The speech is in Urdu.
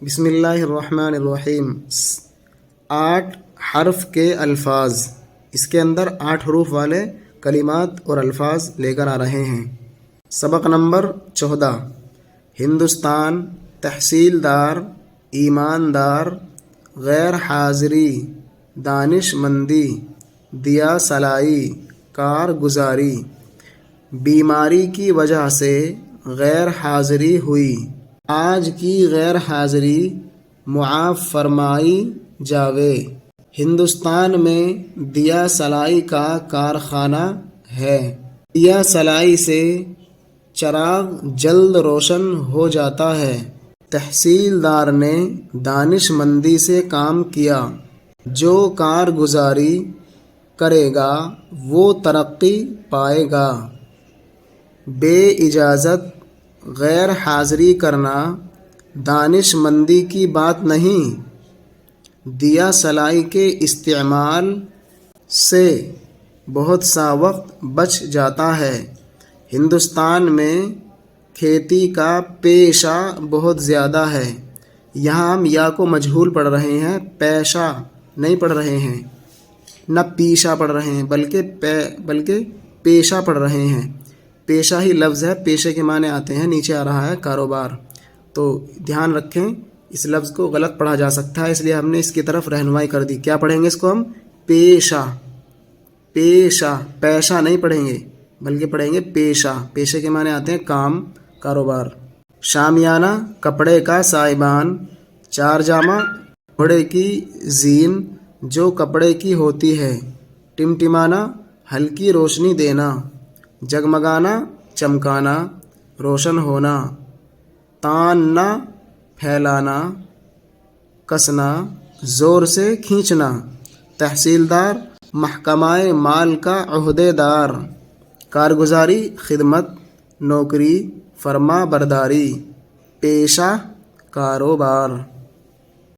بسم اللہ الرحمن الرحیم۔ 8 حرف کے الفاظ، اس کے اندر 8 حروف والے کلمات اور الفاظ لے کر آ رہے ہیں۔ سبق نمبر 14۔ ہندوستان، تحصیلدار، ایماندار، غیر حاضری، دانش مندی، دیا سلائی، کارگزاری۔ بیماری کی وجہ سے غیر حاضری ہوئی، آج کی غیر حاضری معاف فرمائی جاوے۔ ہندوستان میں دیا سلائی کا کارخانہ ہے، دیا سلائی سے چراغ جلد روشن ہو جاتا ہے۔ تحصیلدار نے دانش مندی سے کام کیا، جو کارگزاری کرے گا وہ ترقی پائے گا۔ بے اجازت غیر حاضری کرنا دانش مندی کی بات نہیں، دیا سلائی کے استعمال سے بہت سا وقت بچ جاتا ہے۔ ہندوستان میں کھیتی کا پیشہ بہت زیادہ ہے۔ یہاں ہم یا کو مجہول پڑھ رہے ہیں، پیشہ نہیں پڑھ رہے ہیں، نہ پیشہ پڑھ رہے ہیں، بلکہ پیشہ پڑھ رہے ہیں۔ پیشہ ہی لفظ ہے، پیشے کے معنی آتے ہیں، نیچے آ رہا ہے کاروبار۔ تو دھیان رکھیں، اس لفظ کو غلط پڑھا جا سکتا ہے، اس لیے ہم نے اس کی طرف رہنمائی کر دی۔ کیا پڑھیں گے اس کو ہم؟ پیشہ، پیشہ، پیشہ نہیں پڑھیں گے بلکہ پڑھیں گے پیشہ۔ پیشے کے معنی آتے ہیں کام، کاروبار۔ شامیانہ، کپڑے کا سائبان۔ چار جامہ، گھوڑے کی زین جو کپڑے کی ہوتی ہے۔ ٹمٹمانا، ہلکی روشنی دینا۔ جگمگانا، چمکانا، روشن ہونا۔ تاننا، پھیلانا، کسنا، زور سے کھینچنا۔ تحصیلدار، محکمہ مال کا عہدے دار۔ کارگزاری، خدمت، نوکری، فرما برداری۔ پیشہ، کاروبار۔